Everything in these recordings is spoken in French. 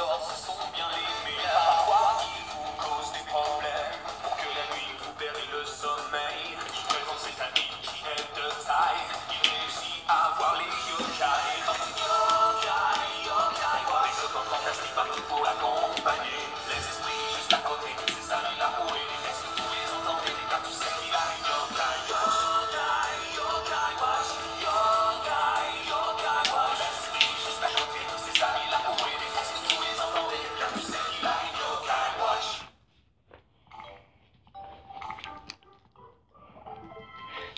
trésors, ce sont bien les meilleurs. Parfois, ils vous causent des problèmes. Pour que la nuit vous perdez le sommeil. Je présente cet ami qui est de taille. Il réussit à voir les yokai. Yokai, yokai. Voir des enfants fantastiques partout pour l'accompagner. Les esprits juste à côté, c'est ça il a roué. Est-ce que vous les entendez? Les gars, tu sais qu'il a une yokai. Yokai, yokai, watch. Yokai, yokai, watch. Les esprits juste à côté, c'est ça il a roué. Est-ce que vous les entendez? Les gars, tu sais qu'il a une yokai, watch.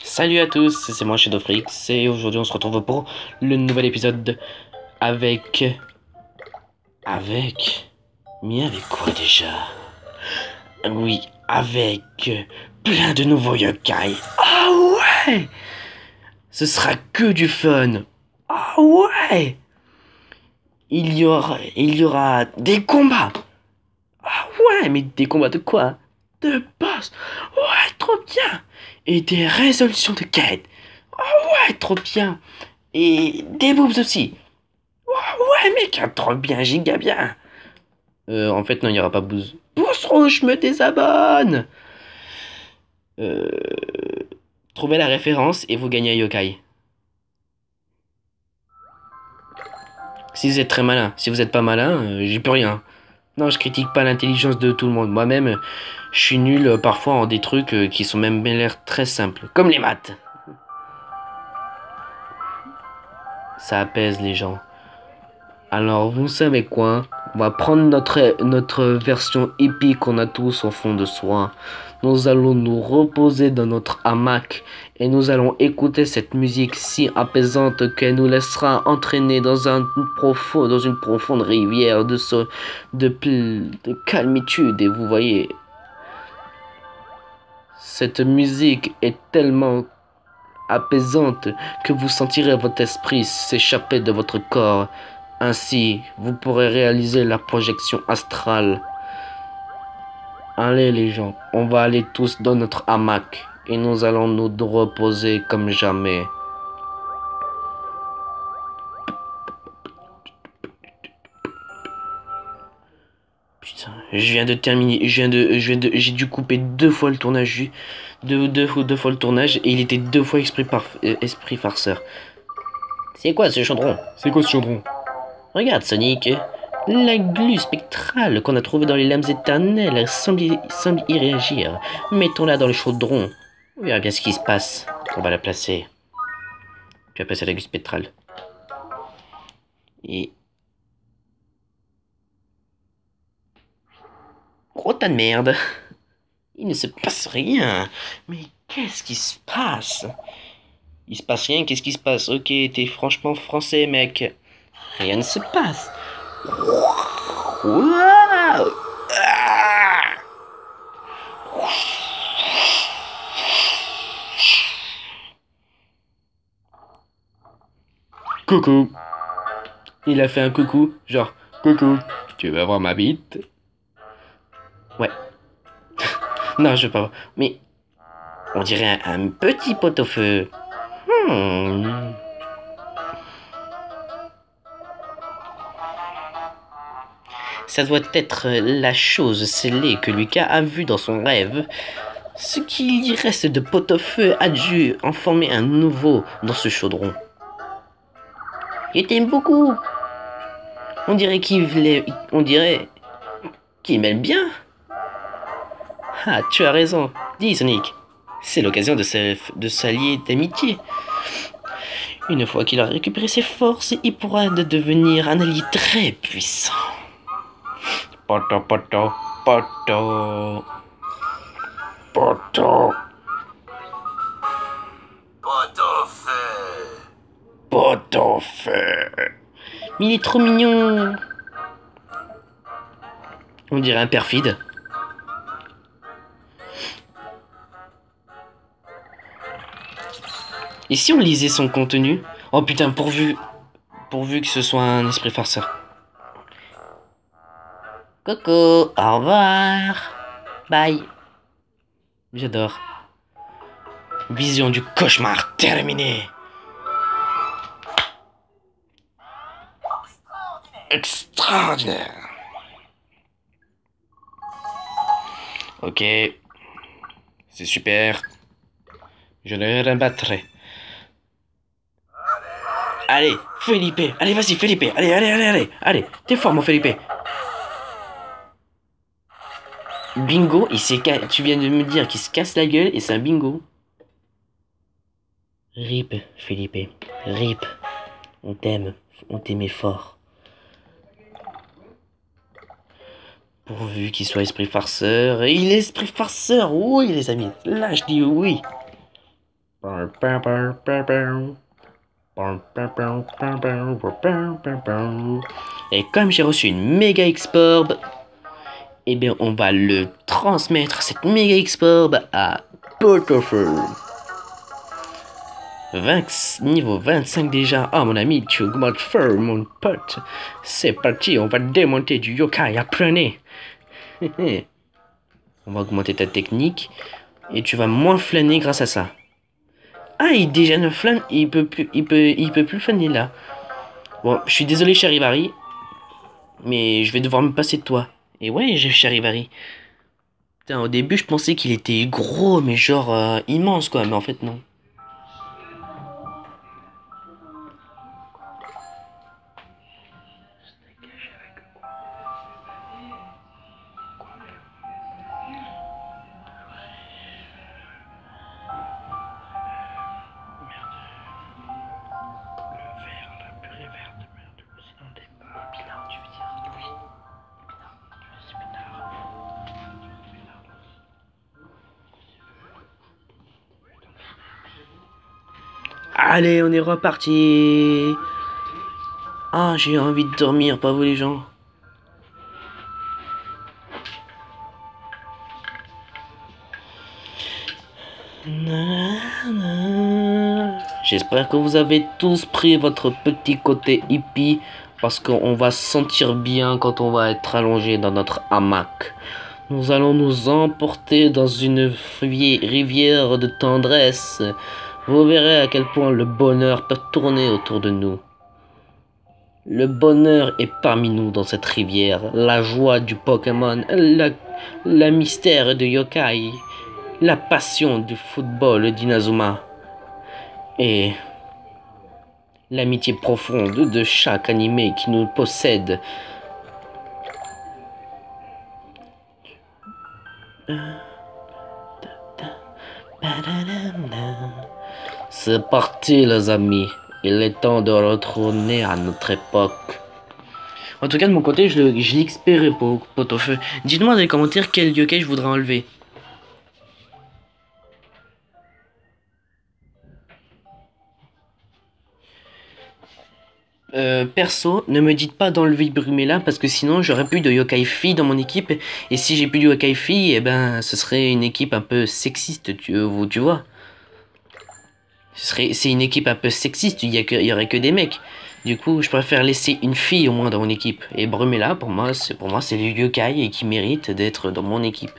Salut à tous, c'est moi Shadowfrix et aujourd'hui on se retrouve pour le nouvel épisode avec... Mais avec quoi déjà? Oui, avec plein de nouveaux yokai. Ah ouais! Ce sera que du fun. Ah ouais! Il y aura des combats. Ah ouais, mais des combats de quoi? De boss. Ouais, trop bien. Et des résolutions de quêtes. Ah ouais, trop bien. Et des boobs aussi. Ah ouais, mec, trop bien, giga bien. En fait, non, il n'y aura pas boobs. Pouce rouge, me désabonne. Euh, Trouvez la référence et vous gagnez un yokai. Si vous êtes très malin. Si vous n'êtes pas malin, j'y peux rien. Non, je critique pas l'intelligence de tout le monde. Moi-même, je suis nul parfois en des trucs qui sont même l'air très simples. Comme les maths. Ça apaise les gens. Alors, vous savez quoi? On va prendre notre version hippie qu'on a tous au fond de soi. Nous allons nous reposer dans notre hamac et nous allons écouter cette musique si apaisante qu'elle nous laissera entraîner dans une profonde rivière de calmitude. Et vous voyez, cette musique est tellement apaisante que vous sentirez votre esprit s'échapper de votre corps. Ainsi, vous pourrez réaliser la projection astrale. Allez les gens, on va aller tous dans notre hamac et nous allons nous reposer comme jamais. Putain, je viens de terminer, j'ai dû couper 2 fois le tournage, deux fois le tournage et il était 2 fois esprit farceur. C'est quoi ce chaudron? C'est quoi ce chaudron? Regarde Sonic, la glu spectrale qu'on a trouvée dans les lames éternelles semble y réagir. Mettons-la dans le chaudron. On verra bien ce qui se passe. On va la placer. Puis après c'est la glu spectrale. Et... Gros tas de merde. Il ne se passe rien. Mais qu'est-ce qui se passe? Il se passe rien, qu'est-ce qui se passe? Ok, t'es franchement français mec. Rien ne se passe. Wow. Ah. Coucou. Il a fait un coucou, genre coucou, tu veux voir ma bite? Ouais. Non, je veux pas voir. Mais on dirait un petit pot-au-feu. Ça doit être la chose scellée que Lucas a vue dans son rêve. Ce qu'il y reste de pot-au-feu a dû en former un nouveau dans ce chaudron. Il t'aime beaucoup. On dirait qu'il m'aime bien. Ah, tu as raison. Dis Sonic. C'est l'occasion de s'allier d'amitié. Une fois qu'il a récupéré ses forces, il pourra devenir un allié très puissant. Poto, poto, poto. Poto. Pot-au-feu. Pot-au-feu. Mais il est trop mignon. On dirait un perfide. Et si on lisait son contenu? Oh putain, pourvu que ce soit un esprit farceur. Coucou, au revoir. Bye. J'adore. Vision du cauchemar terminée. Extraordinaire. Ok. C'est super. Je le rabattrai. Allez, Felipe. Allez, vas-y, Felipe. Allez, allez, allez, allez. Allez, t'es fort, mon Felipe. Bingo, tu viens de me dire qu'il se casse la gueule et c'est un bingo. Rip, Felipe. Rip. On t'aime. On t'aimait fort. Pourvu qu'il soit esprit farceur. Et il est esprit farceur. Oui, les amis. Là, je dis oui. Et comme j'ai reçu une méga X-Orb, eh bien, on va le transmettre, cette méga X-Orb, à Pot-au-Feu. Niveau 25 déjà. Ah, mon ami, tu augmentes fort, mon pote. C'est parti, on va démonter du yokai, apprenez. On va augmenter ta technique. Et tu vas moins flâner grâce à ça. Ah, il déjà ne flâne, il peut plus flâner là. Bon, je suis désolé, Charivari, mais je vais devoir me passer de toi. Et ouais, Charivari. Putain, au début, je pensais qu'il était gros, mais genre immense quoi, mais en fait non. Allez, on est reparti. Ah, j'ai envie de dormir, pas vous les gens. J'espère que vous avez tous pris votre petit côté hippie parce qu'on va se sentir bien quand on va être allongé dans notre hamac. Nous allons nous emporter dans une rivière de tendresse. Vous verrez à quel point le bonheur peut tourner autour de nous. Le bonheur est parmi nous dans cette rivière. La joie du Pokémon, la mystère de Yokai, la passion du football d'Inazuma et l'amitié profonde de chaque animé qui nous possède. C'est parti les amis, il est temps de retourner à notre époque. En tout cas de mon côté je l'espérais pour Pot-au-Feu. Dites-moi dans les commentaires quel yokai je voudrais enlever. Perso, ne me dites pas d'enlever Brumella parce que sinon j'aurais plus de yokai filles dans mon équipe et si j'ai plus de yokai filles, eh ben ce serait une équipe un peu sexiste, tu vois. C'est une équipe un peu sexiste, il y aurait que des mecs. Du coup, je préfère laisser une fille au moins dans mon équipe. Et Brumella, pour moi, c'est le yokai qui mérite d'être dans mon équipe.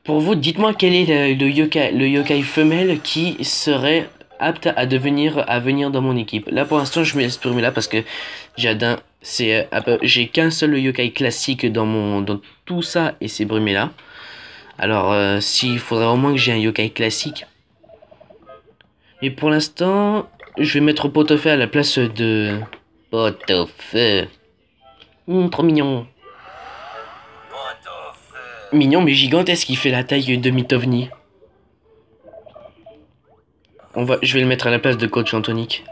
Pour vous, dites-moi quel est le yokai femelle qui serait apte à venir dans mon équipe. Là, pour l'instant, je me laisse Brumella parce que j'ai qu'un seul yokai classique dans tout ça et c'est Brumella. Alors, s'il faudrait au moins que j'ai un yokai classique. Et pour l'instant, je vais mettre Pot-au-Feu à la place de Pot-au-Feu. Trop mignon. Mignon mais gigantesque, il fait la taille de Mitovni. Je vais le mettre à la place de Coach Antonique.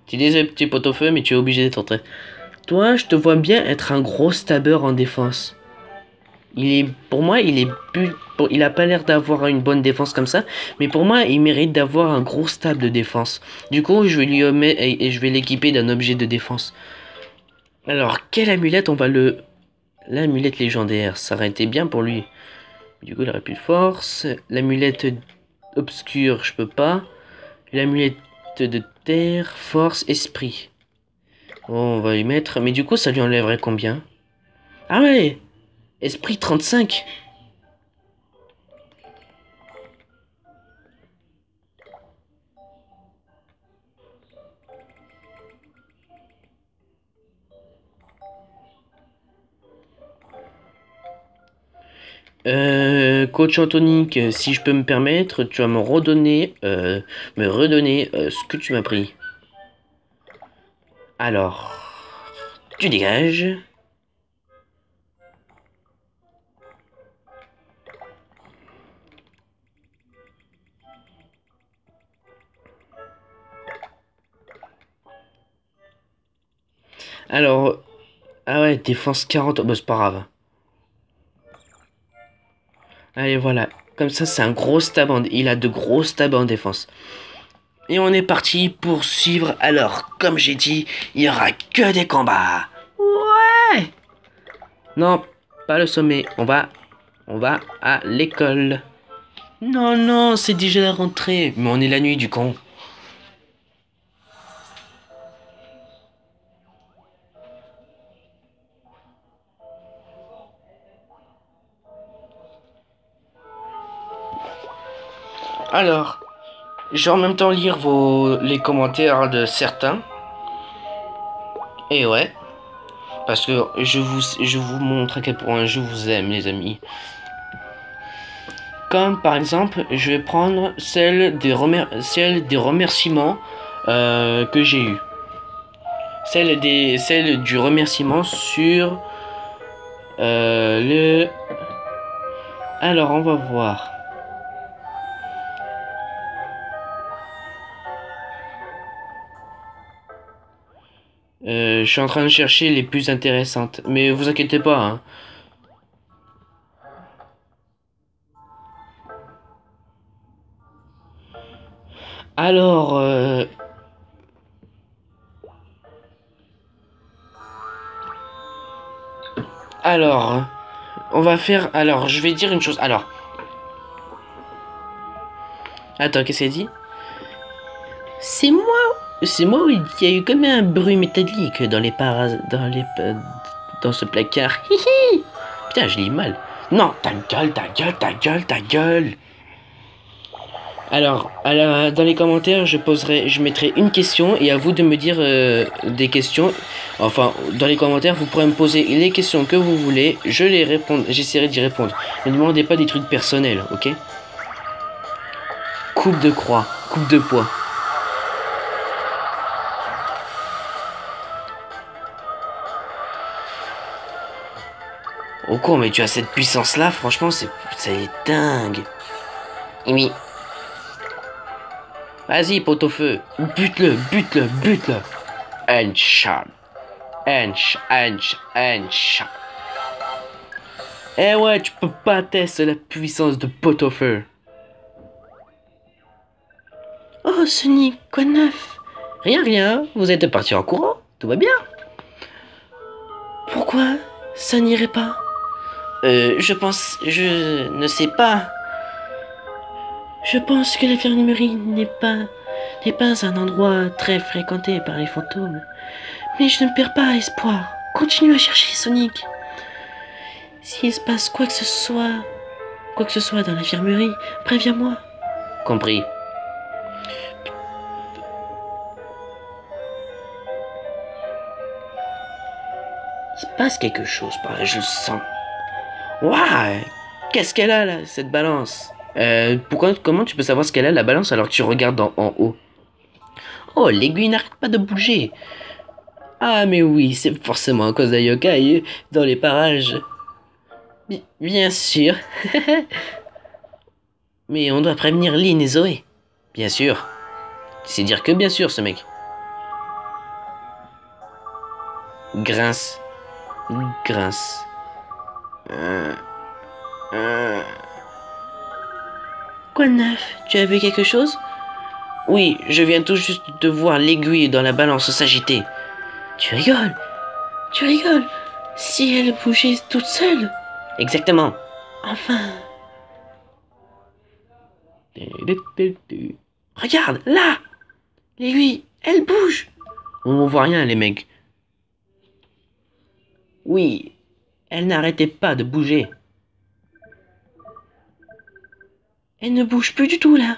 Tu disais petit Pot-au-Feu, mais tu es obligé d'être entré. Toi, je te vois bien être un gros stabber en défense. Pour moi, il a pas l'air d'avoir une bonne défense comme ça, mais pour moi, il mérite d'avoir un gros stab de défense. Du coup, je vais lui mettre et je vais l'équiper d'un objet de défense. Alors, quelle amulette l'amulette légendaire, ça aurait été bien pour lui. Du coup, il aurait plus de force. L'amulette obscure, je peux pas. L'amulette de terre, force, esprit. Bon, on va lui mettre. Mais du coup, ça lui enlèverait combien? Ah ouais! Esprit 35. coach Anthonique, si je peux me permettre, tu vas me redonner, ce que tu m'as pris. Alors, tu dégages. Alors, ah ouais, défense 40, bah c'est pas grave. Allez, voilà. Comme ça, c'est un gros stab il a de gros stabs en défense. Et on est parti pour suivre. Alors, comme j'ai dit, il y aura que des combats. Ouais. Non, pas le sommet. On va à l'école. Non, non, c'est déjà la rentrée. Mais on est la nuit du con. Alors, je vais en même temps lire les commentaires de certains. Et ouais. Parce que je vous montre à quel point je vous aime, les amis. Comme par exemple, je vais prendre celle des remerciements que j'ai eu. Celle du remerciement sur le... Alors, on va voir. Je suis en train de chercher les plus intéressantes. Mais vous inquiétez pas, hein. Alors, on va faire... Alors, je vais dire une chose. Alors. Attends, qu'est-ce qu'elle dit? C'est moi, il y a eu comme un bruit métallique dans ce placard. Hihi. Putain, je lis mal. Non, ta gueule, ta gueule, ta gueule, ta gueule. Alors, dans les commentaires, je mettrai une question et à vous de me dire des questions. Enfin, dans les commentaires, vous pourrez me poser les questions que vous voulez. J'essaierai d'y répondre. Ne demandez pas des trucs personnels, ok? Coupe de croix, coupe de poids. Oh con, mais tu as cette puissance-là, franchement, c'est dingue. Oui. Vas-y, pot-au-feu. Bute-le, bute-le, bute-le. Headshot. Headshot. Eh ouais, tu peux pas tester la puissance de pot-au-feu. Oh, Sonic, quoi de neuf? Rien, vous êtes parti en courant, tout va bien. Pourquoi ça n'irait pas? Je ne sais pas. Je pense que l'infirmerie n'est pas un endroit très fréquenté par les fantômes. Mais je ne perds pas espoir. Continue à chercher, Sonic. S'il se passe quoi que ce soit dans l'infirmerie, préviens-moi. Compris. Il se passe quelque chose par là, je le sens. Waouh! Qu'est-ce qu'elle a là, cette balance? Comment tu peux savoir ce qu'elle a, la balance, alors que tu regardes en haut? Oh, l'aiguille n'arrête pas de bouger. Ah, mais oui, c'est forcément à cause d'un yokai dans les parages. Bien sûr. Mais on doit prévenir Lynn et Zoé. Bien sûr. C'est dire que bien sûr, ce mec. Grince. Quoi de neuf? Tu as vu quelque chose? Oui, je viens tout juste de voir l'aiguille dans la balance s'agiter. Tu rigoles? Si elle bougeait toute seule? Exactement. Enfin. Regarde, là! L'aiguille, elle bouge! On voit rien, les mecs. Oui, elle n'arrêtait pas de bouger. Elle ne bouge plus du tout, là.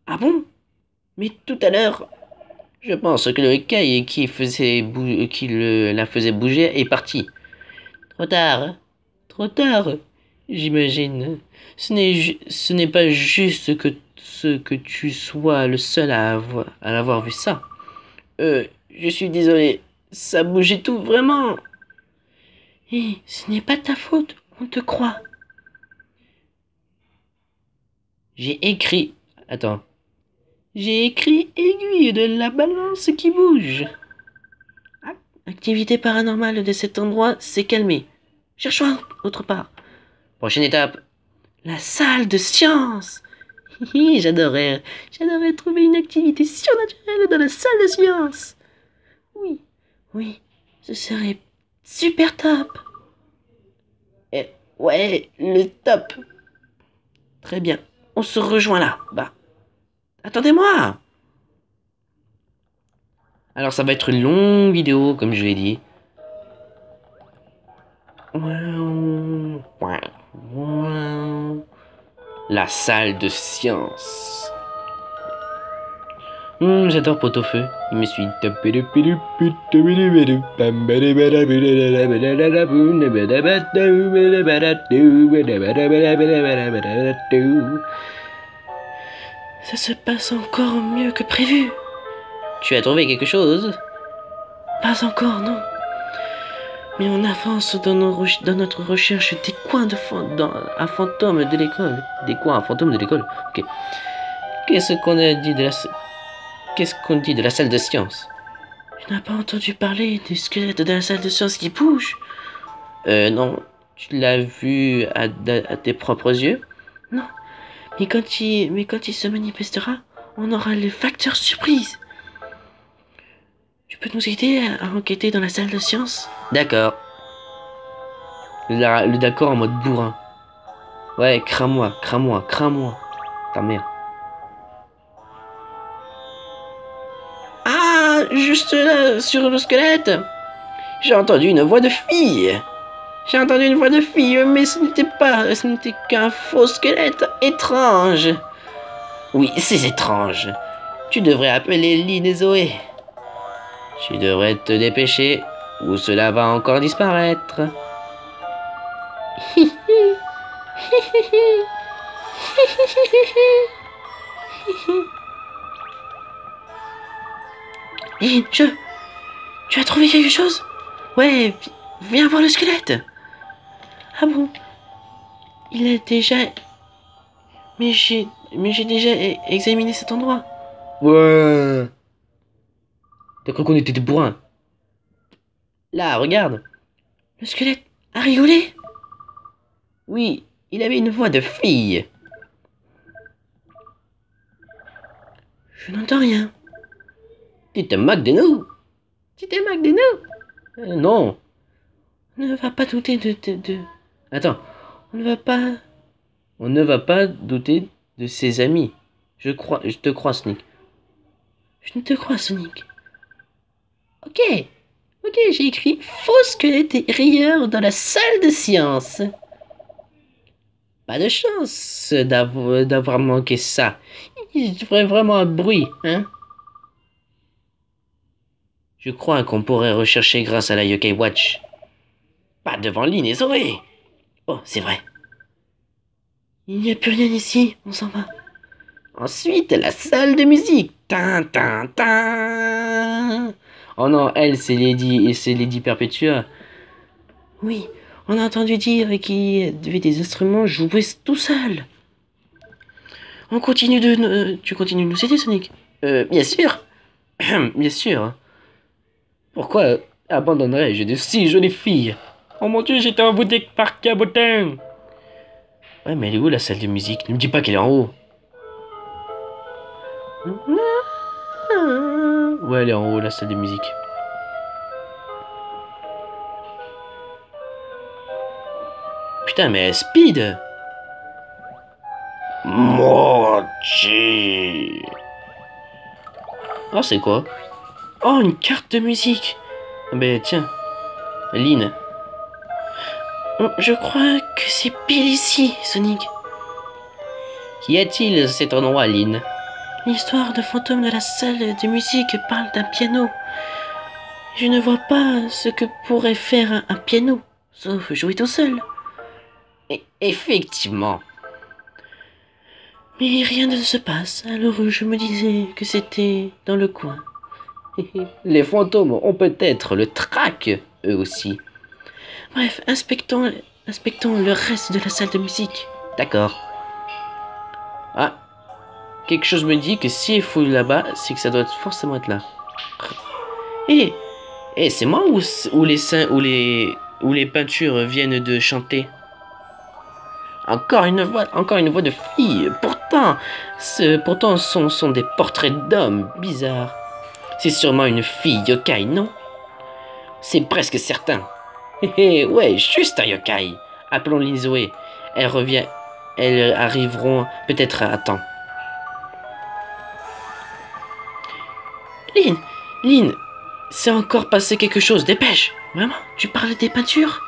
Ah bon? Mais tout à l'heure, je pense que le Kai la faisait bouger est parti. Trop tard. J'imagine. Ce n'est pas juste que tu sois le seul à l'avoir vu ça. Je suis désolé. Ça bougeait tout, vraiment. Hé, ce n'est pas de ta faute. On te croit. J'ai écrit... Attends. J'ai écrit aiguille de la balance qui bouge. Activité paranormale de cet endroit s'est calmée. Cherchons autre part. Prochaine étape. La salle de science. J'adorerais trouver une activité surnaturelle dans la salle de science. Oui, oui, ce serait super top. Ouais, le top. Très bien, on se rejoint là. Bah, attendez-moi. Alors ça va être une longue vidéo, comme je l'ai dit. La salle de science. J'adore Pot-au-feu. Il me suit. Ça se passe encore mieux que prévu. Tu as trouvé quelque chose? Pas encore, non. Mais on avance dans notre recherche des coins à fantômes de l'école. Des coins à fantômes de l'école. Ok. Qu'est-ce qu'on dit de la salle de science? Tu n'as pas entendu parler du squelette de la salle de science qui bouge? Non. Tu l'as vu à tes propres yeux? Non. Mais quand il se manifestera, on aura le facteur surprise. Tu peux nous aider à enquêter dans la salle de science? D'accord. Le d'accord en mode bourrin. Ouais, crains-moi. Ta mère. Ah, juste là, sur le squelette. J'ai entendu une voix de fille. Mais ce n'était qu'un faux squelette étrange. Oui, c'est étrange. Tu devrais appeler Lynn et Zoé. Tu devrais te dépêcher, ou cela va encore disparaître. Lynn, tu as trouvé quelque chose? Ouais, viens voir le squelette. Ah bon? Il est déjà... Mais j'ai déjà examiné cet endroit. Ouais. T'as cru qu'on était des bourrins? Là, regarde. Le squelette a rigolé? Oui, il avait une voix de fille. Je n'entends rien. Tu te moques de nous? Non. On ne va pas douter de... Attends. On ne va pas douter de ses amis. Je te crois, Sonic. Je ne te crois, Sonic. Ok, j'ai écrit faux squelette et rieur dans la salle de science. Pas de chance d'avoir manqué ça. Il ferait vraiment un bruit, hein? Je crois qu'on pourrait rechercher grâce à la Yokai Watch. Pas devant Lynn et Zoé. Oh, c'est vrai. Il n'y a plus rien ici, on s'en va. Ensuite, la salle de musique. Tin, tin, tin. Oh non, elle, c'est Lady Perpetua. Oui, on a entendu dire qu'il y avait des instruments joués tout seuls. Tu continues de nous aider, Sonic? Bien sûr. Bien sûr. Pourquoi abandonnerais-je de si jolies filles? Oh mon Dieu, j'étais embouté par cabotin. Ouais, mais elle est où la salle de musique? Ne me dis pas qu'elle est en haut. Ouais, elle est en haut, la salle de musique. Putain, mais speed! Mochi! Oh, c'est quoi? Oh, une carte de musique! Ben, tiens. Lynn. Je crois que c'est pile ici, Sonic. Qu'y a-t-il à cet endroit, Lynn? L'histoire de fantôme de la salle de musique parle d'un piano. Je ne vois pas ce que pourrait faire un piano, sauf jouer tout seul. Effectivement. Mais rien ne se passe, alors je me disais que c'était dans le coin. Les fantômes ont peut-être le trac, eux aussi. Bref, inspectons le reste de la salle de musique. D'accord. Ah, quelque chose me dit que si il faut là-bas, c'est que ça doit forcément être là. Eh, c'est moi ou les peintures viennent de chanter? Encore une voix de fille. Pourtant, ce sont des portraits d'hommes. Bizarre. C'est sûrement une fille yokai, non? C'est presque certain. Ouais, juste un yokai. Appelons Lin Zoé. Elles arriveront peut-être à temps. Lin, c'est encore passé quelque chose. Dépêche. Vraiment? Tu parlais des peintures?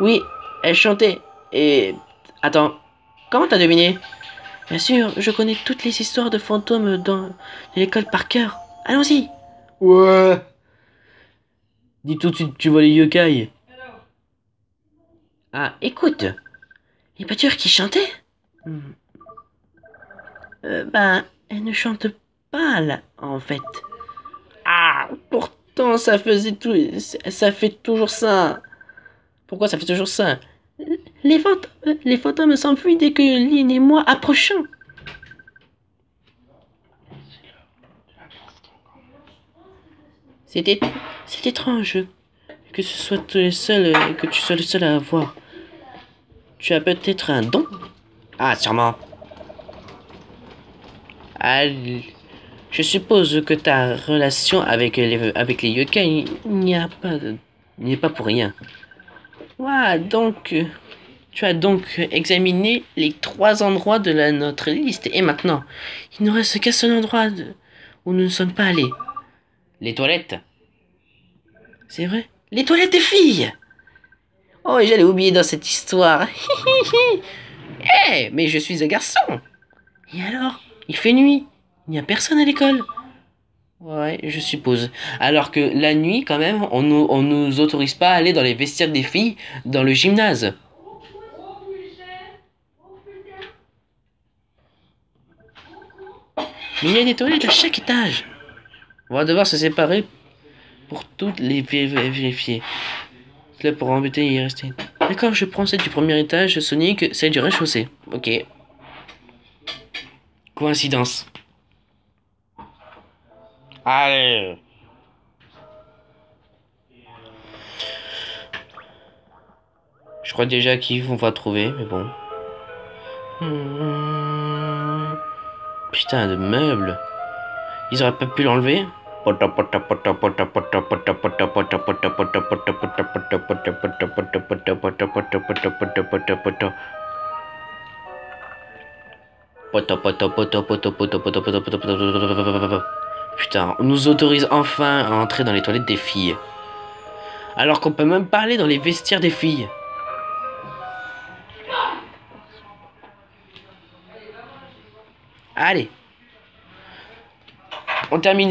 Oui, elle chantait. Et... Attends, comment t'as deviné? Bien sûr, je connais toutes les histoires de fantômes dans l'école par cœur. Allons-y. Ouais. Dis tout de suite, tu vois les yokai. Ah, écoute. Les peintures qui chantaient? Ben, elles ne chantent pas là, en fait. Ah, pourtant ça fait toujours ça. Pourquoi ça fait toujours ça? Les fantômes s'enfuient dès que Lynn et moi approchons. C'est étrange que que tu sois le seul à voir. Tu as peut-être un don? Ah, sûrement. Je suppose que ta relation avec les yokai n'y est pas pour rien. Ouais, donc, tu as donc examiné les 3 endroits de notre liste. Et maintenant, il ne reste qu'un seul endroit où nous ne sommes pas allés. Les toilettes. C'est vrai? Les toilettes des filles! Oh, et j'allais oublier dans cette histoire. Mais je suis un garçon. Et alors? Il fait nuit. Il n'y a personne à l'école. Ouais, je suppose. Alors que la nuit, quand même, on nous autorise pas à aller dans les vestiaires des filles dans le gymnase. Mais il y a des toilettes à chaque étage. On va devoir se séparer pour toutes les vérifier. Cela pour embêter et y rester. D'accord, je prends celle du premier étage, Sonic, celle du rez-de-chaussée. Ok. Coïncidence. Allez. Je crois déjà qu'on va trouver, mais bon. Putain de meubles. Ils auraient pas pu l'enlever. Putain, on nous autorise enfin à entrer dans les toilettes des filles. Alors qu'on peut même pas aller dans les vestiaires des filles. Allez. On termine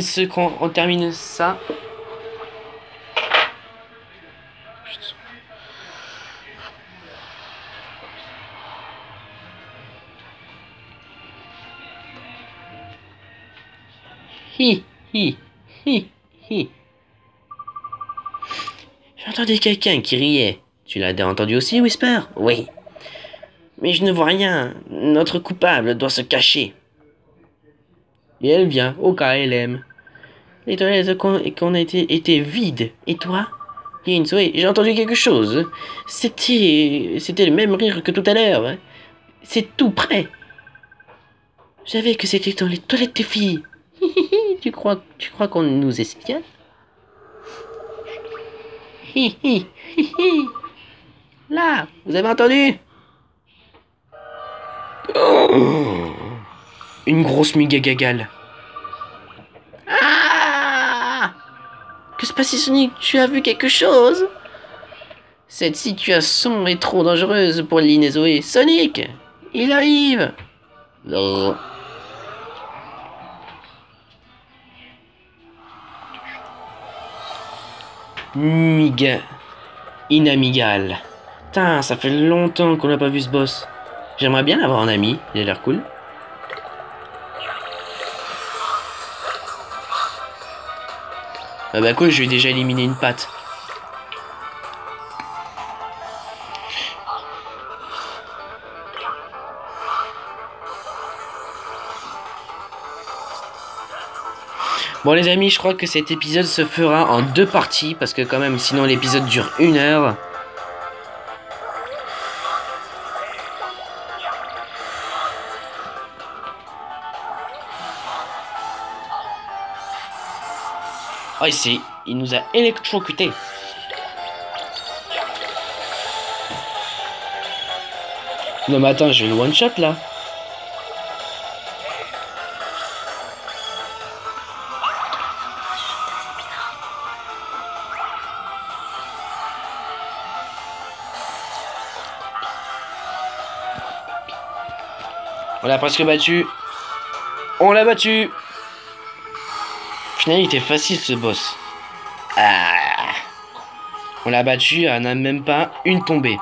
ça. Hi, hi, hi, hi. J'entendais quelqu'un qui riait. Tu l'as entendu aussi, Whisper? Oui. Mais je ne vois rien. Notre coupable doit se cacher. Et elle vient, au cas elle aime. Les toilettes qu'on a étaient vides. Et toi? Linz, oui, j'ai entendu quelque chose. C'était le même rire que tout à l'heure. Hein. C'est tout près. Je savais que c'était dans les toilettes des filles. Tu crois qu'on nous espionne? Là, vous avez entendu? Oh, une grosse mugagagale. Ah! Que se passe, Sonic? Tu as vu quelque chose? Cette situation est trop dangereuse pour Lynn et Zoé. Sonic! Il arrive! Oh. Inamigale. Putain, ça fait longtemps qu'on n'a pas vu ce boss. J'aimerais bien avoir un ami, il a l'air cool. Ah bah cool, je vais déjà éliminer une patte. Bon les amis, je crois que cet épisode se fera en 2 parties, parce que quand même, sinon l'épisode dure 1 heure. Oh, il nous a électrocuté. Non mais attends, je vais le one shot là. On l'a presque battu. On l'a battu. Finalement, il était facile ce boss. Ah. On l'a battu, elle n'a même pas une tombée.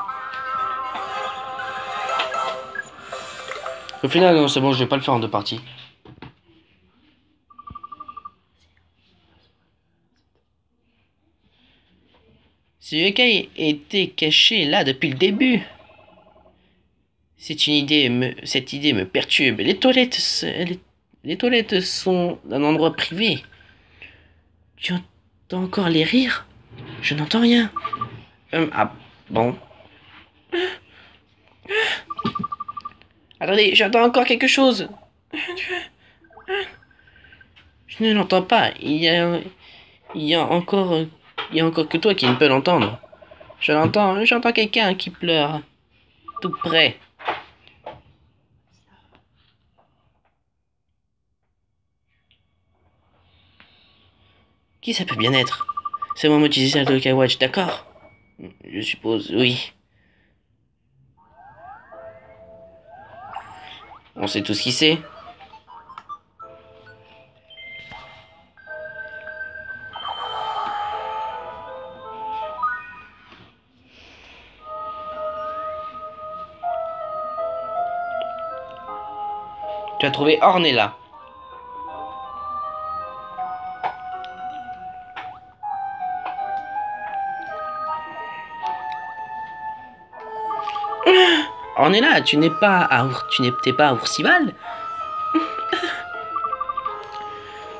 Au final, non, c'est bon, je vais pas le faire en 2 parties. Ce écaille était caché là depuis le début. Cette idée me perturbe. Les toilettes sont un endroit privé. Tu entends encore les rires? Je n'entends rien. Ah bon. Attendez, j'entends encore quelque chose. Je ne l'entends pas. Il y a encore que toi qui ne peux l'entendre. J'entends quelqu'un qui pleure. Tout près. Qui ça peut bien être? C'est moi utilisateur de Kawatch, d'accord? Je suppose, oui. On sait tous qui c'est. Tu as trouvé Ornella. Ornella, tu n'étais pas à Oursival?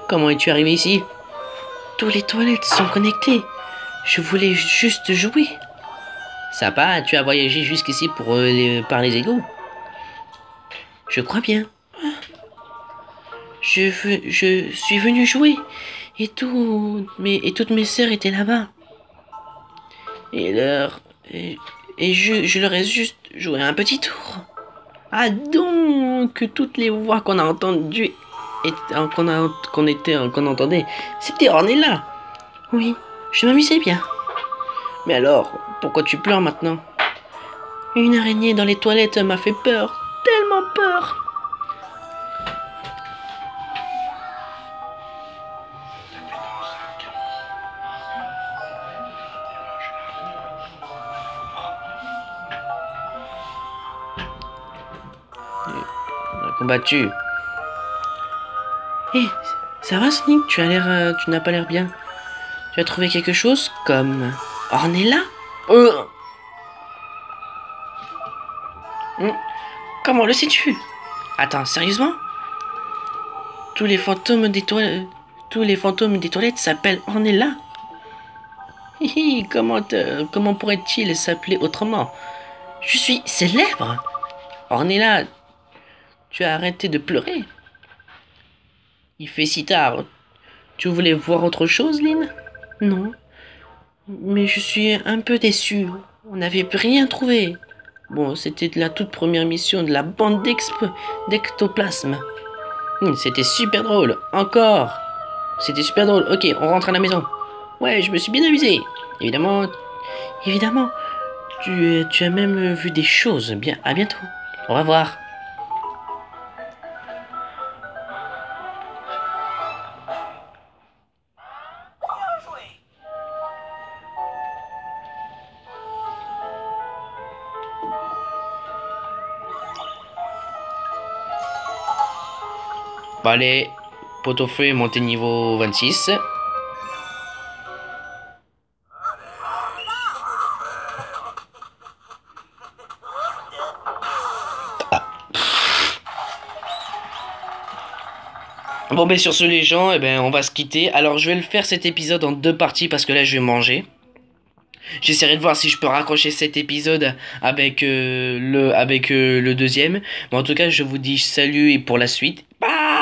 Comment es-tu arrivé ici? Toutes les toilettes sont connectées. Je voulais juste jouer. Sympa, tu as voyagé jusqu'ici pour par les égouts? Je crois bien. Je suis venu jouer et toutes mes sœurs étaient là-bas. Et je leur ai juste joué un petit tour. Ah donc toutes les voix qu'on a entendues qu'on entendait, c'était Ornella. Oui, je m'amusais bien. Mais alors, pourquoi tu pleures maintenant? Une araignée dans les toilettes m'a fait peur, tellement peur. On a combattu. Hé, ça va Sonic, tu n'as pas l'air bien. Tu as trouvé quelque chose comme Ornella? Comment le sais-tu? Attends, sérieusement? Tous les fantômes des toilettes s'appellent Ornella? Hihi, comment pourrait-il s'appeler autrement? Je suis célèbre! Ornella, tu as arrêté de pleurer? Il fait si tard. Tu voulais voir autre chose, Lynn? Non. Mais je suis un peu déçu. On n'avait rien trouvé. Bon, c'était la toute première mission de la bande d'ectoplasme. C'était super drôle. Encore. C'était super drôle. Ok, on rentre à la maison. Ouais, je me suis bien amusé. Évidemment. Tu as même vu des choses. Bien, à bientôt. Au revoir. Bah allez, pot-au-feu est monté niveau 26. Bon ben sur ce les gens, eh ben on va se quitter. Alors je vais le faire cet épisode en 2 parties parce que là je vais manger. J'essaierai de voir si je peux raccrocher cet épisode avec le deuxième. Mais en tout cas je vous dis salut et pour la suite. Bye.